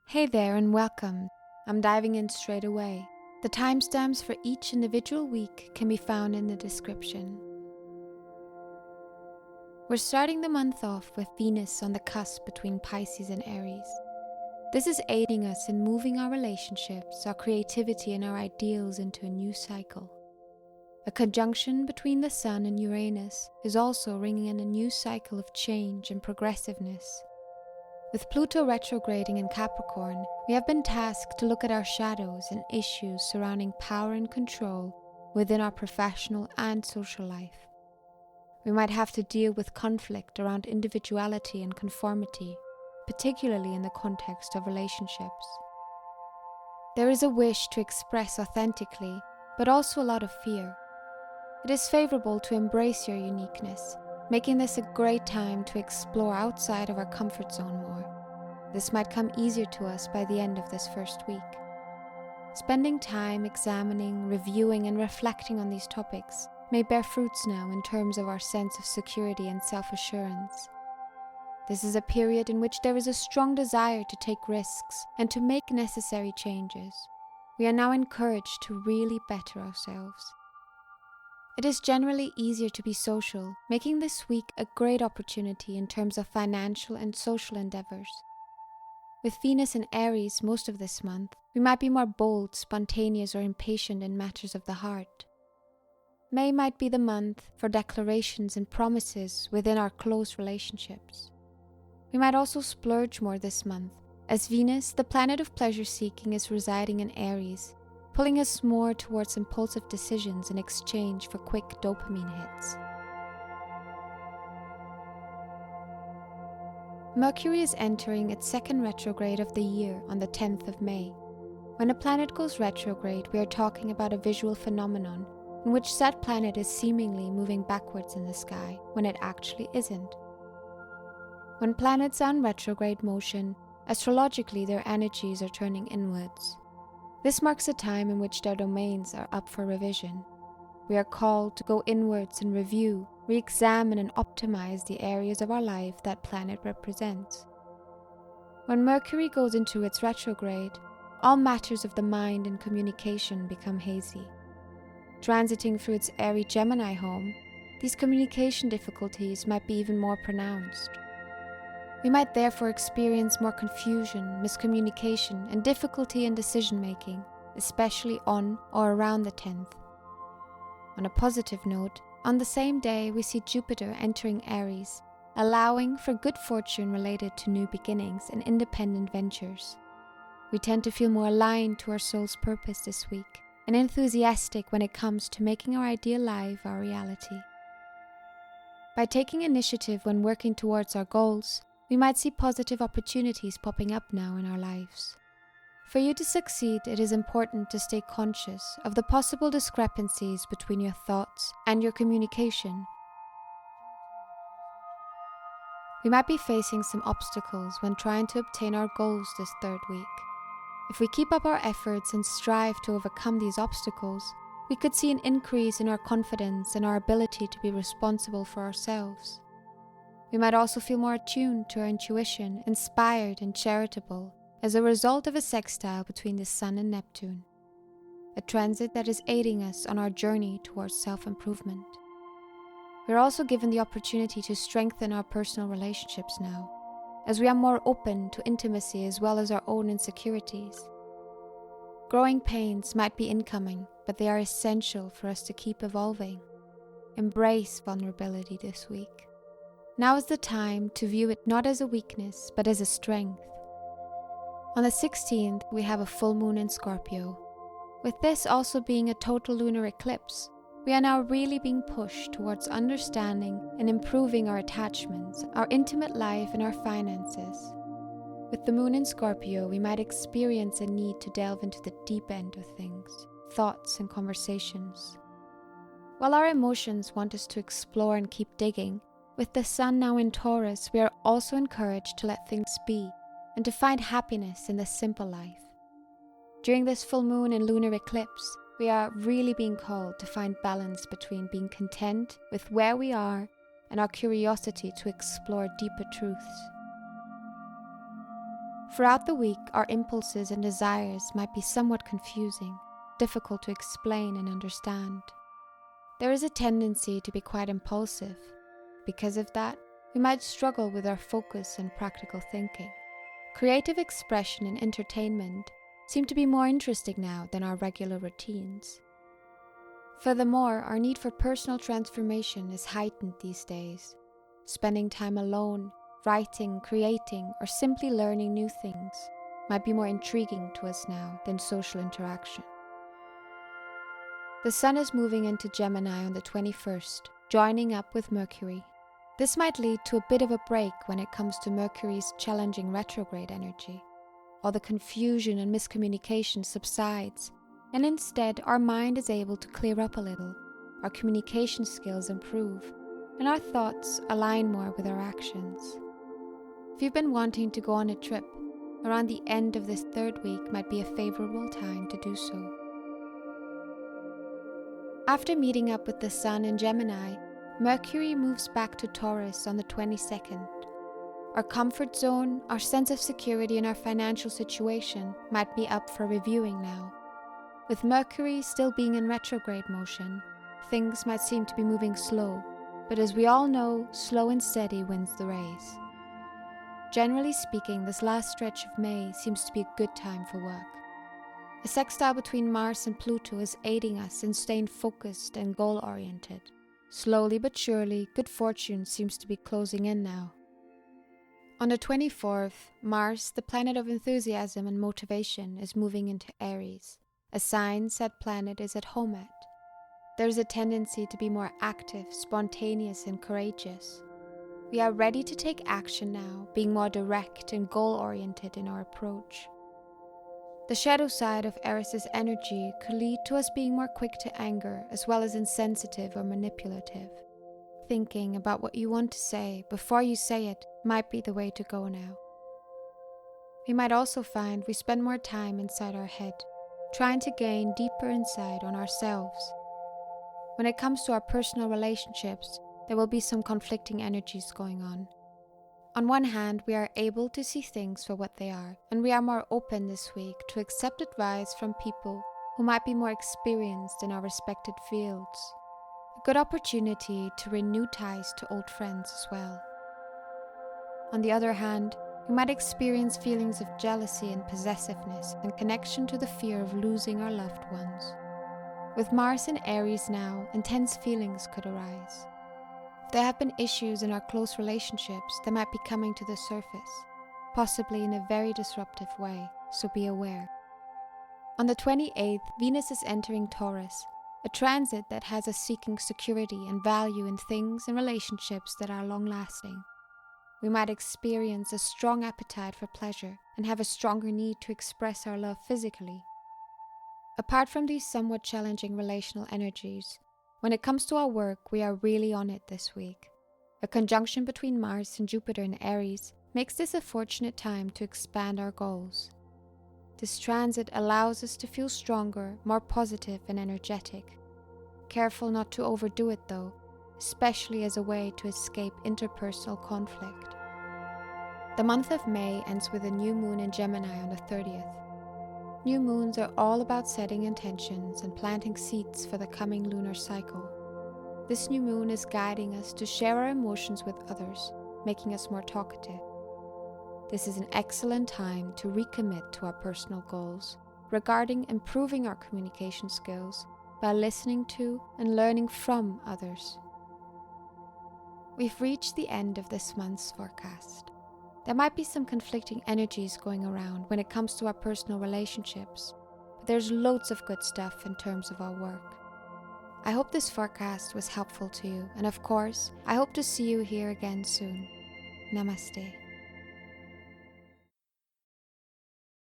Hey there and welcome. I'm diving in straight away. The timestamps for each individual week can be found in the description. We're starting the month off with Venus on the cusp between Pisces and Aries. This is aiding us in moving our relationships, our creativity, and our ideals into a new cycle. A conjunction between the Sun and Uranus is also ringing in a new cycle of change and progressiveness. With Pluto retrograding in Capricorn, we have been tasked to look at our shadows and issues surrounding power and control within our professional and social life. We might have to deal with conflict around individuality and conformity, particularly in the context of relationships. There is a wish to express authentically, but also a lot of fear. It is favorable to embrace your uniqueness, making this a great time to explore outside of our comfort zone more. This might come easier to us by the end of this first week. Spending time examining, reviewing, and reflecting on these topics may bear fruits now in terms of our sense of security and self-assurance. This is a period in which there is a strong desire to take risks and to make necessary changes. We are now encouraged to really better ourselves. It is generally easier to be social, making this week a great opportunity in terms of financial and social endeavors. With Venus in Aries most of this month, we might be more bold, spontaneous, or impatient in matters of the heart. May might be the month for declarations and promises within our close relationships. We might also splurge more this month, as Venus, the planet of pleasure seeking, is residing in Aries, pulling us more towards impulsive decisions in exchange for quick dopamine hits. Mercury is entering its second retrograde of the year on the 10th of May. When a planet goes retrograde, we are talking about a visual phenomenon in which that planet is seemingly moving backwards in the sky when it actually isn't. When planets are in retrograde motion, astrologically their energies are turning inwards. This marks a time in which their domains are up for revision. We are called to go inwards and review, re-examine and optimize the areas of our life that planet represents. When Mercury goes into its retrograde, all matters of the mind and communication become hazy. Transiting through its airy Gemini home, these communication difficulties might be even more pronounced. We might therefore experience more confusion, miscommunication, and difficulty in decision-making, especially on or around the 10th. On a positive note, on the same day we see Jupiter entering Aries, allowing for good fortune related to new beginnings and independent ventures. We tend to feel more aligned to our soul's purpose this week, and enthusiastic when it comes to making our ideal life our reality. By taking initiative when working towards our goals, we might see positive opportunities popping up now in our lives. For you to succeed, it is important to stay conscious of the possible discrepancies between your thoughts and your communication. We might be facing some obstacles when trying to obtain our goals this third week. If we keep up our efforts and strive to overcome these obstacles, we could see an increase in our confidence and our ability to be responsible for ourselves. We might also feel more attuned to our intuition, inspired and charitable as a result of a sextile between the Sun and Neptune, a transit that is aiding us on our journey towards self-improvement. We are also given the opportunity to strengthen our personal relationships now, as we are more open to intimacy as well as our own insecurities. Growing pains might be incoming, but they are essential for us to keep evolving. Embrace vulnerability this week. Now is the time to view it not as a weakness, but as a strength. On the 16th, we have a full moon in Scorpio. With this also being a total lunar eclipse, we are now really being pushed towards understanding and improving our attachments, our intimate life, and our finances. With the moon in Scorpio, we might experience a need to delve into the deep end of things, thoughts and conversations. While our emotions want us to explore and keep digging, with the Sun now in Taurus, we are also encouraged to let things be and to find happiness in the simple life. During this full moon and lunar eclipse, we are really being called to find balance between being content with where we are and our curiosity to explore deeper truths. Throughout the week, our impulses and desires might be somewhat confusing, difficult to explain and understand. There is a tendency to be quite impulsive. Because of that, we might struggle with our focus and practical thinking. Creative expression and entertainment seem to be more interesting now than our regular routines. Furthermore, our need for personal transformation is heightened these days. Spending time alone, writing, creating, or simply learning new things might be more intriguing to us now than social interaction. The Sun is moving into Gemini on the 21st, joining up with Mercury. This might lead to a bit of a break when it comes to Mercury's challenging retrograde energy. All the confusion and miscommunication subsides, and instead our mind is able to clear up a little, our communication skills improve, and our thoughts align more with our actions. If you've been wanting to go on a trip, around the end of this third week might be a favorable time to do so. After meeting up with the Sun in Gemini, Mercury moves back to Taurus on the 22nd. Our comfort zone, our sense of security, and our financial situation might be up for reviewing now. With Mercury still being in retrograde motion, things might seem to be moving slow, but as we all know, slow and steady wins the race. Generally speaking, this last stretch of May seems to be a good time for work. A sextile between Mars and Pluto is aiding us in staying focused and goal-oriented. Slowly but surely, good fortune seems to be closing in now. On the 24th, Mars, the planet of enthusiasm and motivation, is moving into Aries, a sign said planet is at home at. There is a tendency to be more active, spontaneous, and courageous. We are ready to take action now, being more direct and goal-oriented in our approach. The shadow side of Eris's energy could lead to us being more quick to anger, as well as insensitive or manipulative. Thinking about what you want to say before you say it might be the way to go now. We might also find we spend more time inside our head, trying to gain deeper insight on ourselves. When it comes to our personal relationships, there will be some conflicting energies going on. On one hand, we are able to see things for what they are, and we are more open this week to accept advice from people who might be more experienced in our respected fields. A good opportunity to renew ties to old friends as well. On the other hand, we might experience feelings of jealousy and possessiveness in connection to the fear of losing our loved ones. With Mars in Aries now, intense feelings could arise. If there have been issues in our close relationships, they might be coming to the surface, possibly in a very disruptive way, so be aware. On the 28th, Venus is entering Taurus, a transit that has us seeking security and value in things and relationships that are long-lasting. We might experience a strong appetite for pleasure and have a stronger need to express our love physically. Apart from these somewhat challenging relational energies, when it comes to our work, we are really on it this week. A conjunction between Mars and Jupiter in Aries makes this a fortunate time to expand our goals. This transit allows us to feel stronger, more positive and energetic. Careful not to overdo it though, especially as a way to escape interpersonal conflict. The month of May ends with a new moon in Gemini on the 30th. New moons are all about setting intentions and planting seeds for the coming lunar cycle. This new moon is guiding us to share our emotions with others, making us more talkative. This is an excellent time to recommit to our personal goals regarding improving our communication skills by listening to and learning from others. We've reached the end of this month's forecast. There might be some conflicting energies going around when it comes to our personal relationships, but there's loads of good stuff in terms of our work. I hope this forecast was helpful to you, and of course, I hope to see you here again soon. Namaste.